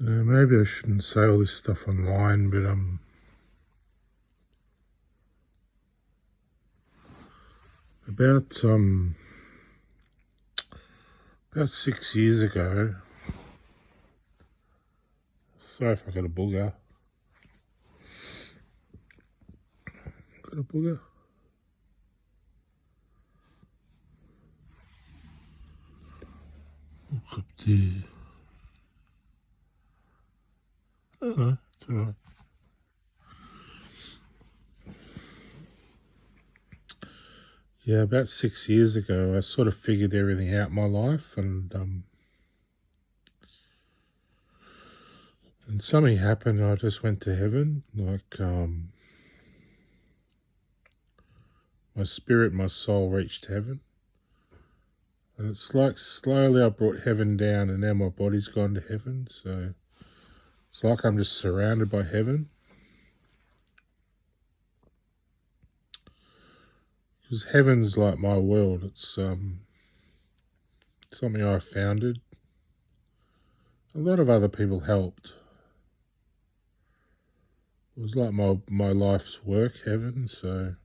Maybe I shouldn't say all this stuff online, but about 6 years ago. Sorry if I got a booger. Got a booger? What's up there? Oh, it's alright. Yeah, about 6 years ago, I sort of figured everything out in my life, and something happened. I just went to heaven. My spirit, my soul reached heaven, and it's like slowly I brought heaven down, and now my body's gone to heaven. So it's like I'm just surrounded by heaven. Because heaven's like my world. It's something I founded. A lot of other people helped. It was like my life's work, heaven. So,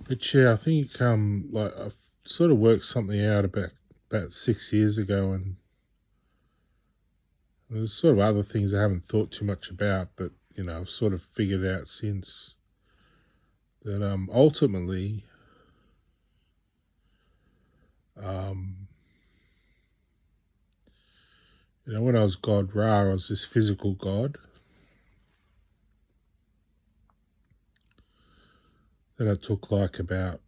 but yeah, I think I've sort of worked something out about 6 years ago, and there's sort of other things I haven't thought too much about, but I've sort of figured out since that ultimately when I was God Ra, I was this physical God. Then it took like about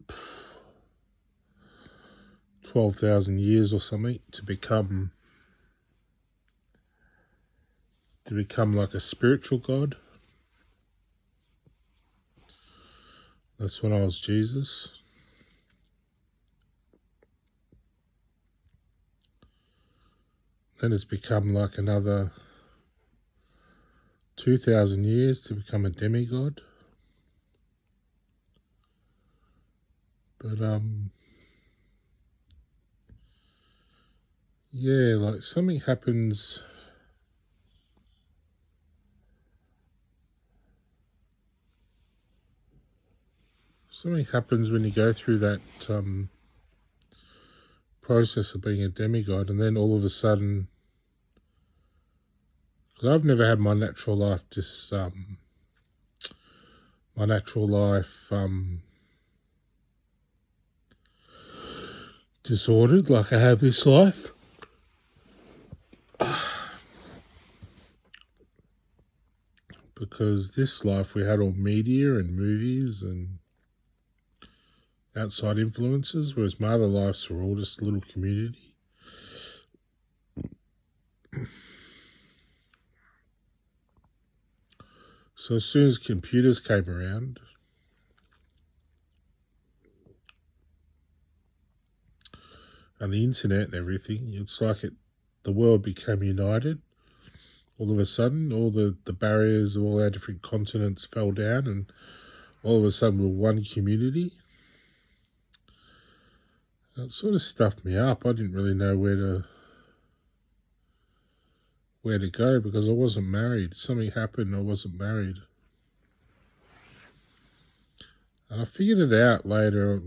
12,000 years or something to become like a spiritual God. That's when I was Jesus. Then it's become like another 2,000 years to become a demigod. But yeah, like something happens. Something happens when you go through that process of being a demigod, and then all of a sudden, because I've never had my natural life disordered like I have this life. Because this life we had all media and movies and outside influences, whereas my other lives were all just a little community. So as soon as computers came around, and the internet and everything, it's like the world became united. All of a sudden, all the barriers of all our different continents fell down, and all of a sudden we're one community. It sort of stuffed me up. I didn't really know where to go because I wasn't married. Something happened, I wasn't married. And I figured it out later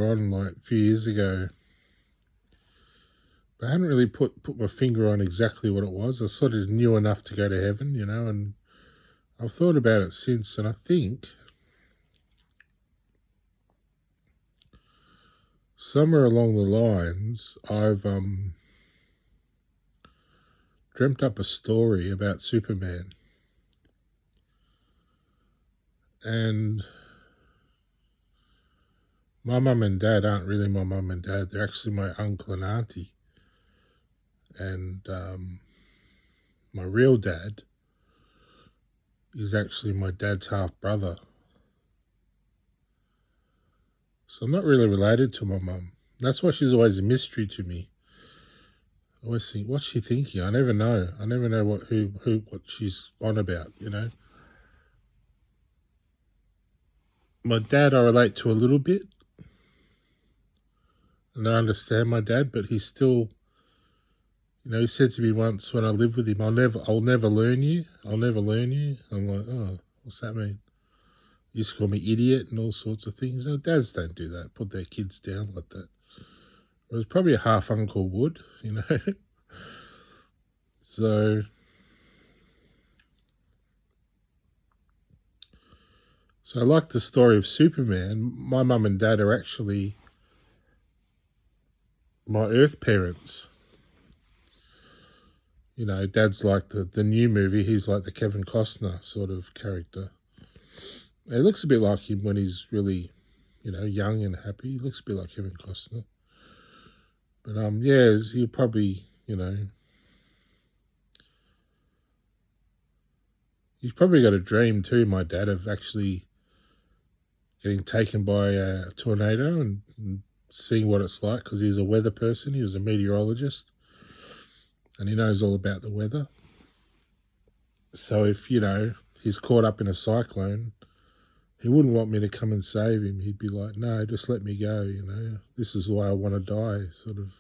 on, like a few years ago. But I hadn't really put my finger on exactly what it was. I sort of knew enough to go to heaven, and I've thought about it since, and I think somewhere along the lines, I've dreamt up a story about Superman. And my mum and dad aren't really my mum and dad. They're actually my uncle and auntie. And my real dad is actually my dad's half brother. So I'm not really related to my mum. That's why she's always a mystery to me. I always think, what's she thinking? I never know. I never know what she's on about, My dad I relate to a little bit. And I understand my dad, but he's still, You know, he said to me once when I lived with him, I'll never learn you. I'll never learn you. I'm like, oh, what's that mean? He used to call me idiot and all sorts of things. No, dads don't do that. Put their kids down like that. It was probably a half uncle would, you know. So I like the story of Superman. My mum and dad are actually my Earth parents. You know, dad's like the new movie. He's like the Kevin Costner sort of character. It looks a bit like him when he's really, you know, young and happy. He looks a bit like Kevin Costner. But yeah, he'll probably, you know, he's probably got a dream too, my dad, of actually getting taken by a tornado and seeing what it's like, because he's a weather person. He was a meteorologist and he knows all about the weather. So if, you know, he's caught up in a cyclone, he wouldn't want me to come and save him. He'd be like, no, just let me go, you know. This is why I want to die, sort of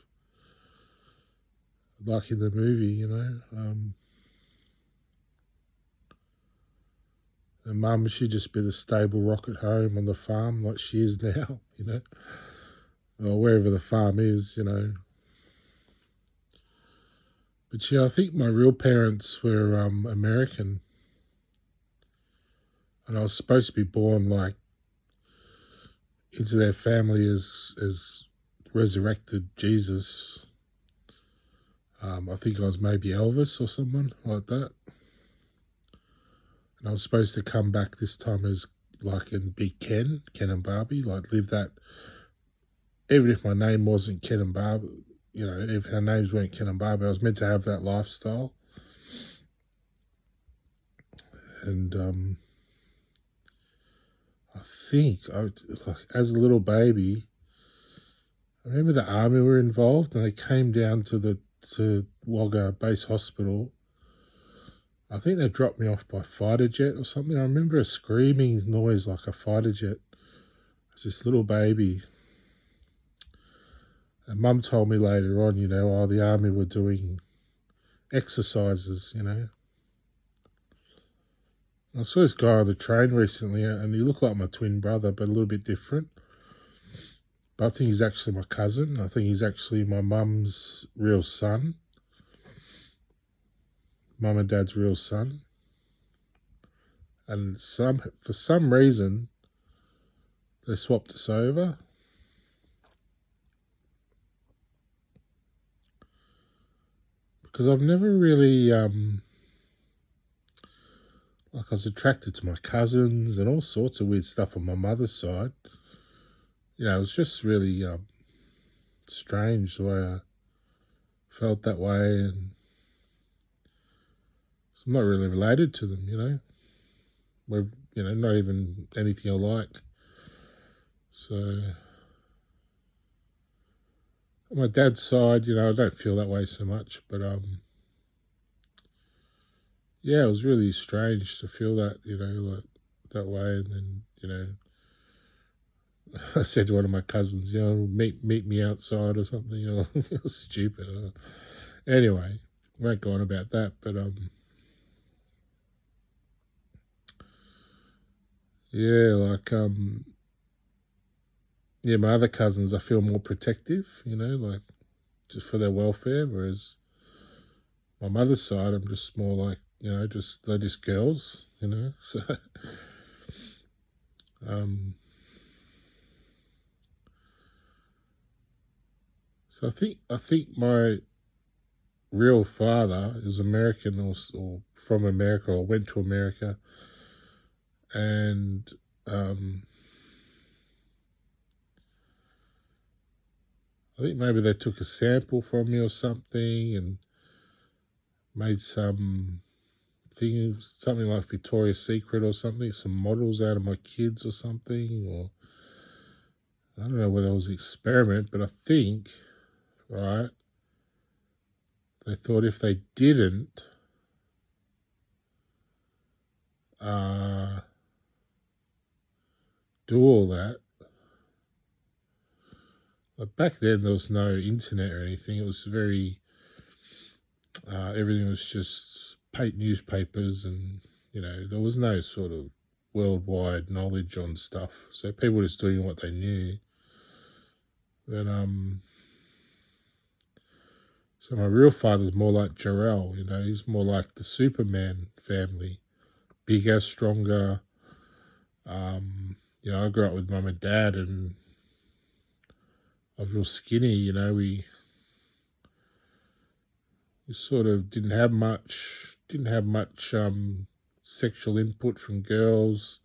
like in the movie, you know. And Mum, she'd just be the stable rock at home on the farm like she is now, you know, or wherever the farm is, you know. But yeah, I think my real parents were American, and I was supposed to be born like into their family as resurrected Jesus. I think I was maybe Elvis or someone like that, and I was supposed to come back this time as like and be Ken and Barbie, like live that. Even if my name wasn't Ken and Barbie, you know, if our names weren't Ken and Barbie, I was meant to have that lifestyle. And I think like as a little baby, I remember the army were involved, and they came down to Wagga Base Hospital. I think they dropped me off by fighter jet or something. I remember a screaming noise like a fighter jet. It was this little baby. And Mum told me later on, you know, the army were doing exercises, you know. I saw this guy on the train recently, and he looked like my twin brother, but a little bit different. But I think he's actually my cousin. I think he's actually my mum's real son. Mum and dad's real son. And for some reason, they swapped us over. Because I've never really, like I was attracted to my cousins and all sorts of weird stuff on my mother's side. You know, it was just really strange the way I felt that way, and I'm not really related to them, you know. We're, you know, not even anything alike. So, on my dad's side, you know, I don't feel that way so much, but yeah, it was really strange to feel that, you know, like that way, and then, you know, I said to one of my cousins, you know, meet me outside or something. You know, it was stupid. Anyway, won't go on about that, but yeah, like yeah, my other cousins, I feel more protective, you know, like just for their welfare, whereas my mother's side, I'm just more like, you know, they're just girls, you know. So um so I think my real father is American, or from America, or went to America, and I think maybe they took a sample from me or something and made something like Victoria's Secret or something, some models out of my kids or something, or I don't know whether it was an experiment, but I think, right, they thought if they didn't do all that, but back then there was no internet or anything. It was very, Everything was just newspapers, and there was no sort of worldwide knowledge on stuff. So people were just doing what they knew. But so my real father's more like Jarrell. He's more like the Superman family, bigger, stronger. I grew up with mum and dad, and I was real skinny. We sort of didn't have much sexual input from girls.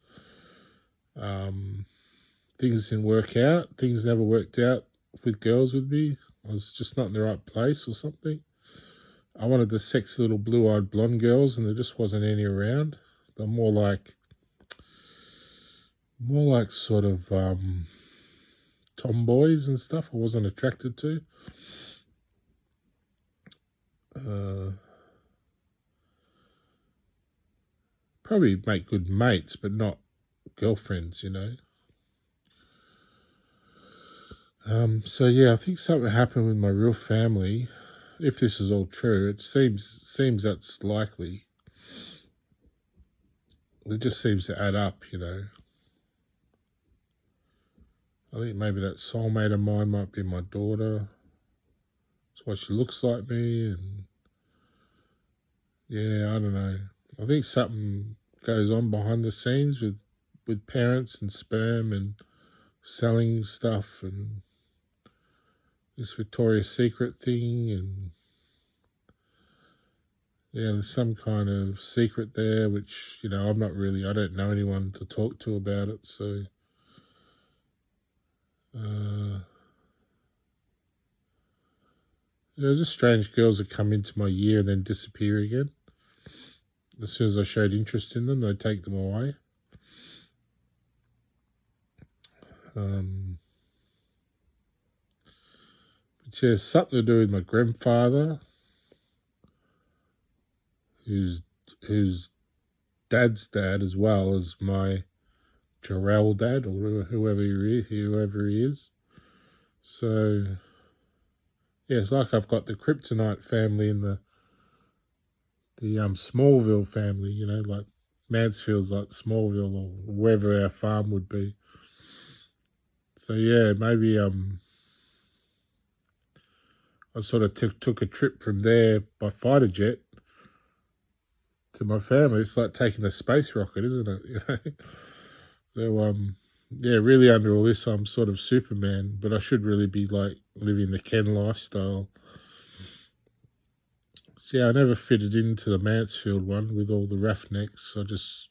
Things didn't work out. Things never worked out with girls with me. I was just not in the right place or something. I wanted the sexy little blue-eyed blonde girls, and there just wasn't any around. They're more like sort of tomboys and stuff I wasn't attracted to. Probably make good mates, but not girlfriends, So yeah, I think something happened with my real family. If this is all true, it seems that's likely. It just seems to add up, I think maybe that soulmate of mine might be my daughter. That's why she looks like me, and yeah, I don't know. I think something goes on behind the scenes with parents and sperm and selling stuff and this Victoria's Secret thing, and yeah, there's some kind of secret there, which, I don't know anyone to talk to about it, so just strange girls that come into my year and then disappear again. As soon as I showed interest in them, they'd take them away. But yeah, something to do with my grandfather, whose dad's dad, as well as my Jarrell dad, or whoever he is. So yeah, it's like I've got the Kryptonite family and the Smallville family, like Mansfield's like Smallville, or wherever our farm would be. So yeah, maybe I sort of took a trip from there by fighter jet to my family. It's like taking a space rocket, isn't it? So yeah, really under all this, I'm sort of Superman, but I should really be like living the Ken lifestyle. So yeah, I never fitted into the Mansfield one with all the roughnecks. I just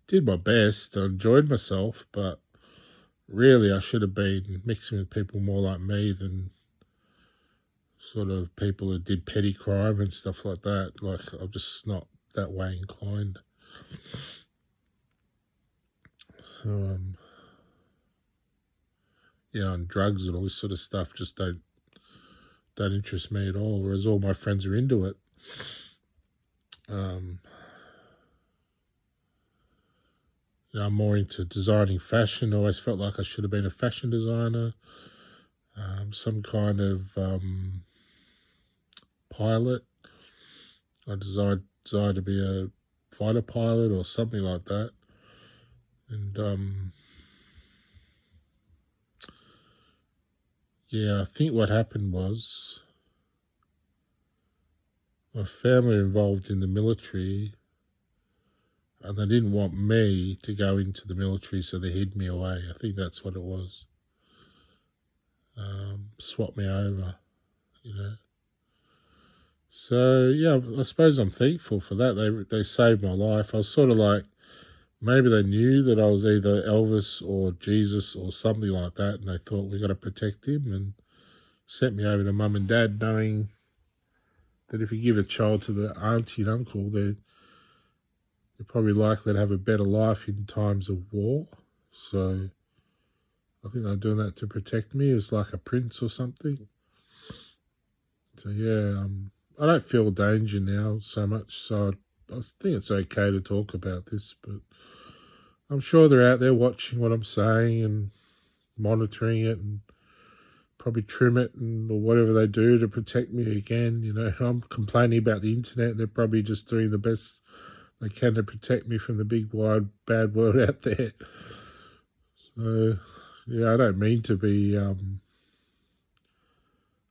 did my best. I enjoyed myself, but really I should have been mixing with people more like me than sort of people who did petty crime and stuff like that. Like, I'm just not that way inclined. So and drugs and all this sort of stuff just don't interest me at all, whereas all my friends are into it. I'm more into designing fashion. I always felt like I should have been a fashion designer, some kind of pilot. I desired to be a fighter pilot or something like that. And yeah, I think what happened was my family were involved in the military, and they didn't want me to go into the military, so they hid me away. I think that's what it was. Swap me over, So yeah, I suppose I'm thankful for that. They saved my life. I was sort of like, maybe they knew that I was either Elvis or Jesus or something like that, and they thought, we got to protect him, and sent me over to mum and dad, knowing that if you give a child to the auntie and uncle, they're probably likely to have a better life in times of war. So I think they're doing that to protect me as like a prince or something. So yeah, I don't feel danger now so much, so I think it's okay to talk about this, but I'm sure they're out there watching what I'm saying and monitoring it and probably trim it or whatever they do to protect me again. You know, I'm complaining about the internet. They're probably just doing the best they can to protect me from the big, wide, bad world out there. So, yeah, I don't mean to be a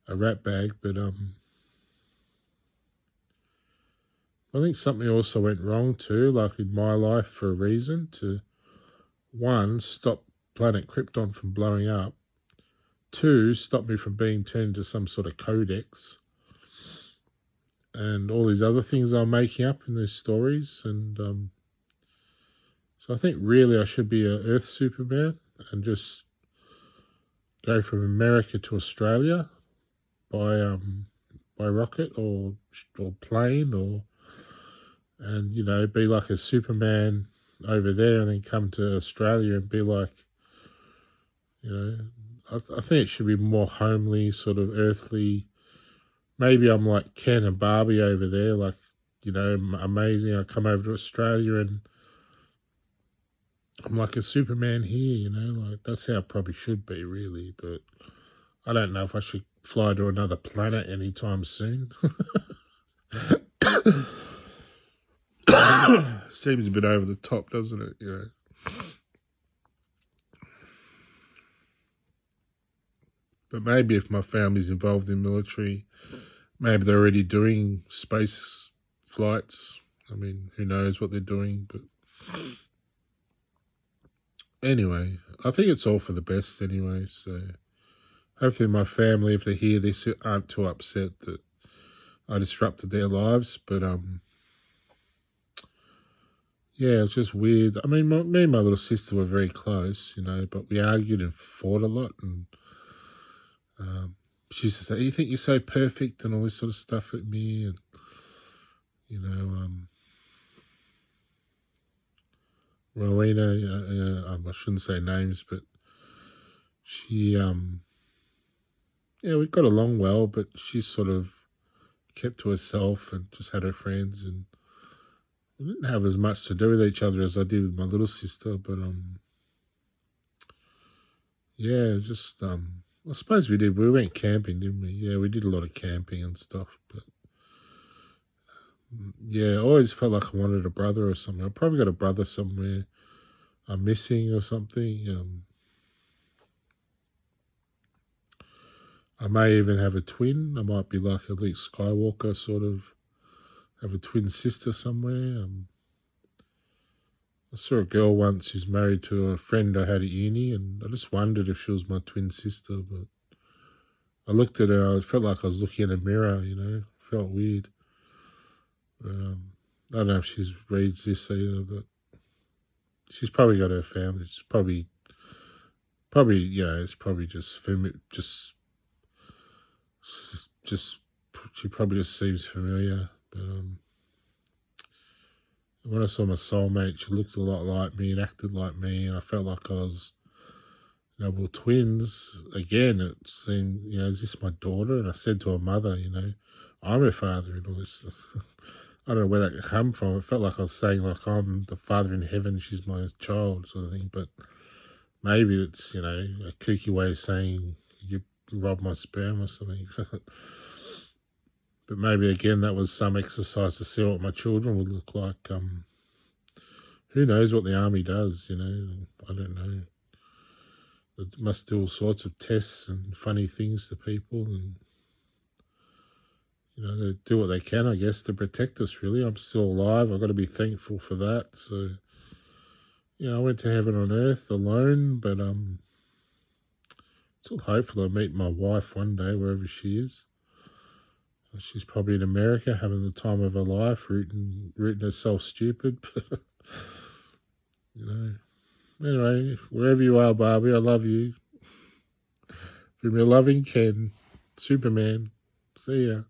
rat bag, but I think something also went wrong too, like in my life for a reason, to, one, stop planet Krypton from blowing up, two, stop me from being turned into some sort of codex, and all these other things I'm making up in these stories. And so I think really I should be a Earth Superman and just go from America to Australia by rocket or plane, and you know, be like a Superman over there and then come to Australia and be like, you know, I think it should be more homely, sort of earthly. Maybe I'm like Ken and Barbie over there, like, you know, amazing. I come over to Australia and I'm like a Superman here, you know, like that's how it probably should be, really. But I don't know if I should fly to another planet anytime soon. Seems a bit over the top, doesn't it? You know. But maybe if my family's involved in military, maybe they're already doing space flights. I mean, who knows what they're doing, but anyway, I think it's all for the best anyway, so hopefully my family, if they hear this, aren't too upset that I disrupted their lives, but yeah, it's just weird. I mean, me and my little sister were very close, you know, but we argued and fought a lot, and she used to say, "You think you're so perfect," and all this sort of stuff at me, and you know, Rowena, I shouldn't say names, but she, yeah, we got along well, but she sort of kept to herself and just had her friends, and we didn't have as much to do with each other as I did with my little sister, but yeah, just I suppose we did. We went camping, didn't we? Yeah, we did a lot of camping and stuff, but yeah, I always felt like I wanted a brother or something. I probably got a brother somewhere I'm missing or something. I may even have a twin. I might be like a Luke Skywalker, sort of have a twin sister somewhere. I saw a girl once who's married to a friend I had at uni, and I just wondered if she was my twin sister. But I looked at her, I felt like I was looking in a mirror, you know, felt weird. But I don't know if she reads this either, but she's probably got her family. It's probably, you know, it's probably just she probably just seems familiar. But when I saw my soulmate, she looked a lot like me and acted like me, and I felt like I was, you know, well, twins. Again, it seemed, you know, is this my daughter? And I said to her mother, you know, I'm her father and all this. I don't know where that come from. It felt like I was saying, like, I'm the father in heaven, she's my child, sort of thing. But maybe it's, you know, a kooky way of saying you robbed my sperm or something. But maybe, again, that was some exercise to see what my children would look like. Who knows what the army does, you know? I don't know. They must do all sorts of tests and funny things to people, and you know, they do what they can, I guess, to protect us, really. I'm still alive. I've got to be thankful for that. So, you know, I went to heaven on earth alone, but still hopeful I'll meet my wife one day, wherever she is. She's probably in America having the time of her life, rooting herself stupid. You know. Anyway, wherever you are, Barbie, I love you. From your loving Ken, Superman. See ya.